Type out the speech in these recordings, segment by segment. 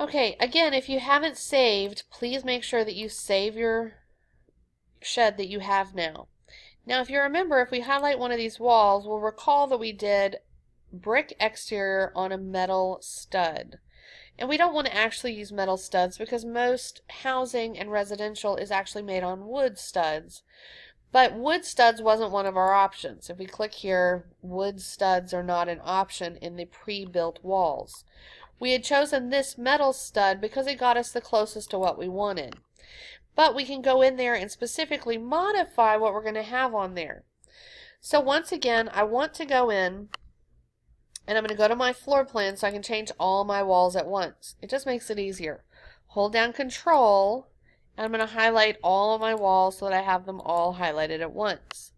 Okay, again, if you haven't saved, please make sure that you save your shed that you have now. Now, if you remember, if we highlight one of these walls, we'll recall that we did brick exterior on a metal stud. And we don't want to actually use metal studs because most housing and residential is actually made on wood studs. But wood studs wasn't one of our options. If we click here, wood studs are not an option in the pre-built walls. We had chosen this metal stud because it got us the closest to what we wanted. But we can go in there and specifically modify what we're going to have on there. So once again, I want to go in and I'm going to go to my floor plan so I can change all my walls at once. It just makes it easier. Hold down Control, and I'm going to highlight all of my walls so that I have them all highlighted at once.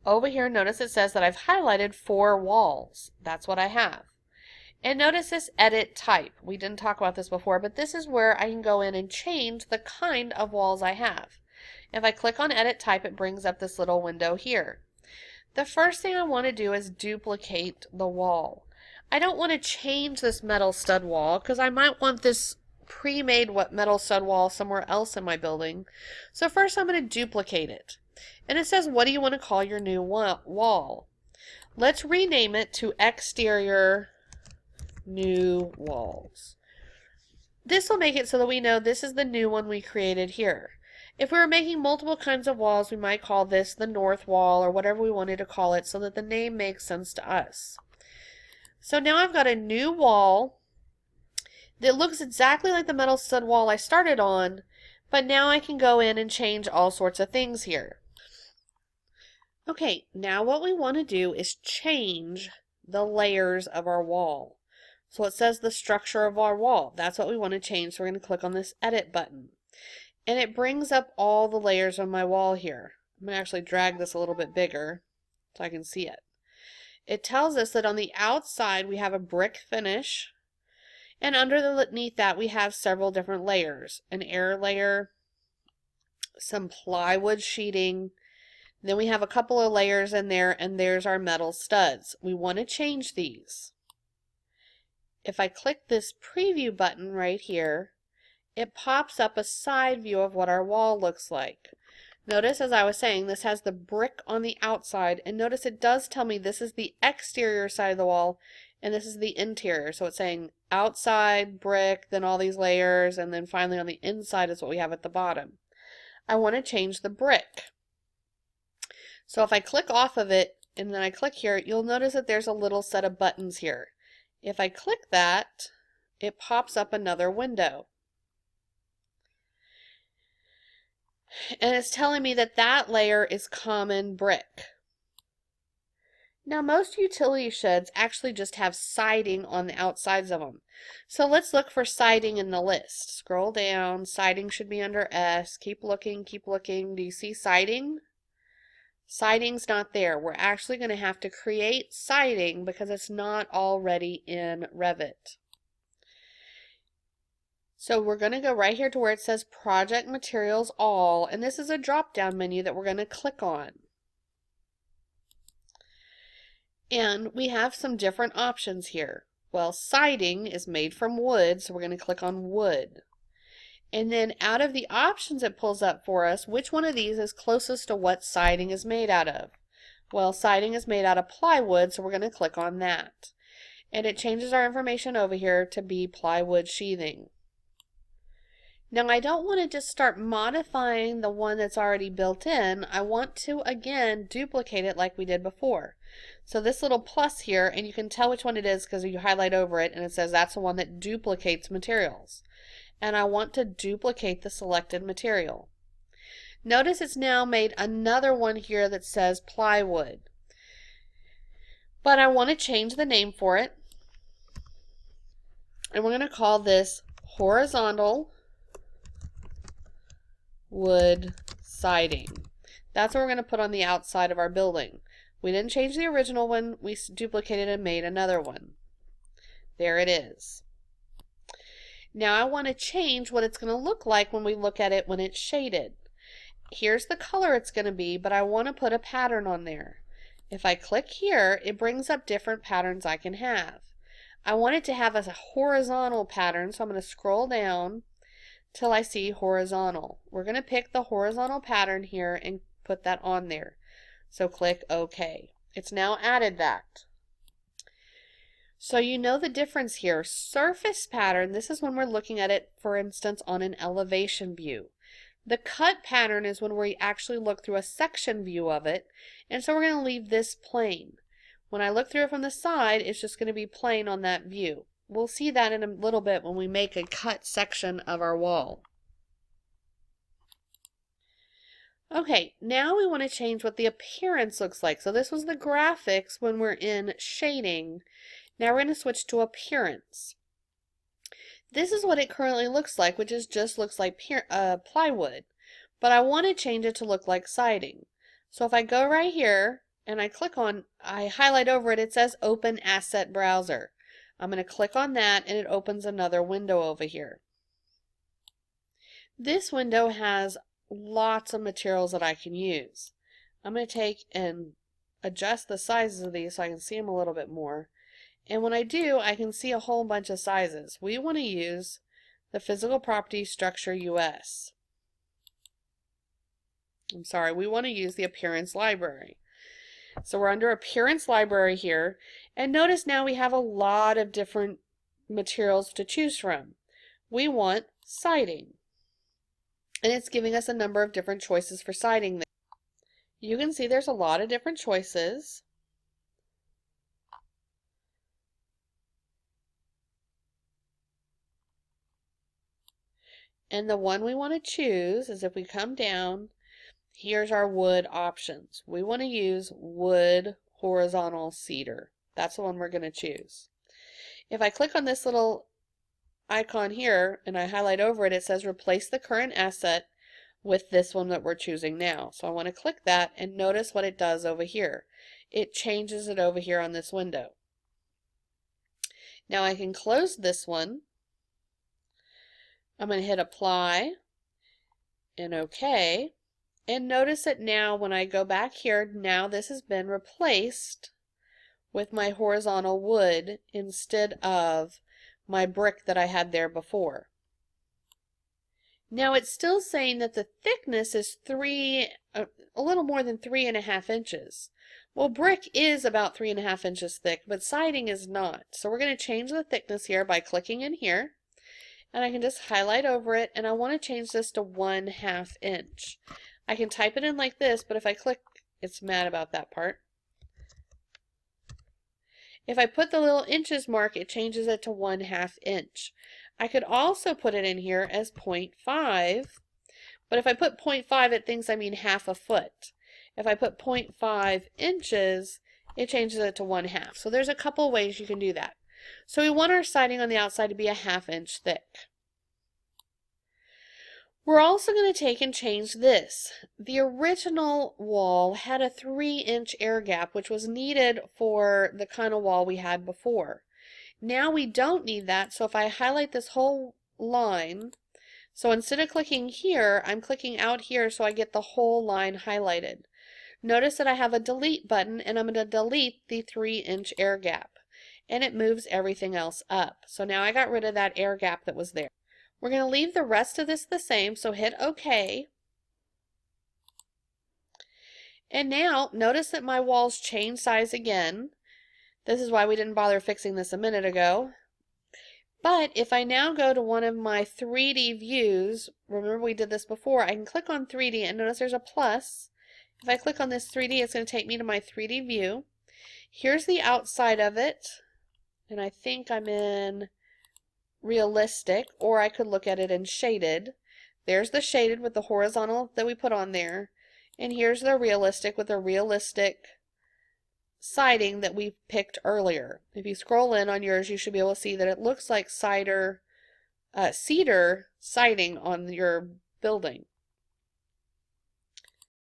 Over here, notice it says that I've highlighted 4 walls. That's what I have. And notice this edit type. We didn't talk about this before, but this is where I can go in and change the kind of walls I have. If I click on edit type, it brings up this little window here. The first thing I want to do is duplicate the wall. I don't want to change this metal stud wall because I might want this pre-made metal stud wall somewhere else in my building. So first I'm going to duplicate it. And it says, what do you want to call your new wall? Let's rename it to exterior new walls. This will make it so that we know this is the new one we created here. If we were making multiple kinds of walls, we might call this the north wall or whatever we wanted to call it so that the name makes sense to us. So now I've got a new wall that looks exactly like the metal stud wall I started on, but now I can go in and change all sorts of things here. Okay, now what we want to do is change the layers of our wall. So it says the structure of our wall. That's what we want to change, so we're going to click on this edit button. And it brings up all the layers on my wall here. I'm going to actually drag this a little bit bigger so I can see it. It tells us that on the outside we have a brick finish, and underneath that we have several different layers. An air layer, some plywood sheeting, then we have a couple of layers in there, and there's our metal studs. We want to change these. If I click this preview button right here, it pops up a side view of what our wall looks like. Notice, as I was saying, this has the brick on the outside, and notice it does tell me this is the exterior side of the wall and this is the interior. So it's saying outside, brick, then all these layers, and then finally on the inside is what we have at the bottom. I want to change the brick. So if I click off of it and then I click here, you'll notice that there's a little set of buttons here. If I click that, it pops up another window. And it's telling me that that layer is common brick. Now most utility sheds actually just have siding on the outsides of them. So let's look for siding in the list. Scroll down, siding should be under S. Keep looking, keep looking. Do you see siding? Siding's not there. We're actually going to have to create siding because it's not already in Revit. So we're going to go right here to where it says Project Materials All, and this is a drop-down menu that we're going to click on. And we have some different options here. Well, siding is made from wood, so we're going to click on wood. And then out of the options it pulls up for us, which one of these is closest to what siding is made out of? Well, siding is made out of plywood, so we're going to click on that. And it changes our information over here to be plywood sheathing. Now I don't want to just start modifying the one that's already built in. I want to again duplicate it like we did before. So this little plus here, and you can tell which one it is because you highlight over it and it says that's the one that duplicates materials. And I want to duplicate the selected material. Notice it's now made another one here that says plywood. But I want to change the name for it. And we're going to call this horizontal wood siding. That's what we're going to put on the outside of our building. We didn't change the original one, we duplicated and made another one. There it is. Now I want to change what it's going to look like when we look at it when it's shaded. Here's the color it's going to be, but I want to put a pattern on there. If I click here, it brings up different patterns I can have. I want it to have a horizontal pattern, so I'm going to scroll down till I see horizontal. We're going to pick the horizontal pattern here and put that on there. So click OK. It's now added that. So you know the difference here. Surface pattern, this is when we're looking at it, for instance, on an elevation view. The cut pattern is when we actually look through a section view of it, and so we're going to leave this plain. When I look through it from the side, it's just going to be plain on that view. We'll see that in a little bit when we make a cut section of our wall. Okay, now we want to change what the appearance looks like. So this was the graphics when we're in shading. Now we're going to switch to appearance. This is what it currently looks like, which is just looks like plywood. But I want to change it to look like siding. So if I go right here and I click on, I highlight over it, it says Open Asset Browser. I'm going to click on that and it opens another window over here. This window has lots of materials that I can use. I'm going to take and adjust the sizes of these so I can see them a little bit more. And when I do, I can see a whole bunch of sizes. We want to use the Physical Property Structure US. We want to use the Appearance Library. So we're under Appearance Library here, and notice now we have a lot of different materials to choose from. We want siding, and it's giving us a number of different choices for siding there. You can see there's a lot of different choices. And the one we want to choose is, if we come down, here's our wood options. We want to use wood horizontal cedar. That's the one we're going to choose. If I click on this little icon here and I highlight over it, it says replace the current asset with this one that we're choosing now. So I want to click that and notice what it does over here. It changes it over here on this window. Now I can close this one. I'm going to hit apply and OK. And notice that now when I go back here, now this has been replaced with my horizontal wood instead of my brick that I had there before. Now it's still saying that the thickness is a little more than 3.5 inches. Well, brick is about 3.5 inches thick, but siding is not. So we're going to change the thickness here by clicking in here. And I can just highlight over it, and I want to change this to 1/2 inch. I can type it in like this, but if I click, it's mad about that part. If I put the little inches mark, it changes it to 1/2 inch. I could also put it in here as 0.5, but if I put 0.5, it thinks I mean half a foot. If I put 0.5 inches, it changes it to 1/2. So there's a couple ways you can do that. So we want our siding on the outside to be 1/2 inch thick. We're also going to take and change this. The original wall had a 3-inch air gap, which was needed for the kind of wall we had before. Now we don't need that, so if I highlight this whole line, so instead of clicking here, I'm clicking out here so I get the whole line highlighted. Notice that I have a delete button, and I'm going to delete the 3-inch air gap. And it moves everything else up. So now I got rid of that air gap that was there. We're going to leave the rest of this the same, so hit OK. And now notice that my walls change size again. This is why we didn't bother fixing this a minute ago. But if I now go to one of my 3D views, remember we did this before, I can click on 3D and notice there's a plus. If I click on this 3D, it's going to take me to my 3D view. Here's the outside of it. And I think I'm in realistic, or I could look at it in shaded. There's the shaded with the horizontal that we put on there. And here's the realistic with the realistic siding that we picked earlier. If you scroll in on yours, you should be able to see that it looks like cedar siding on your building.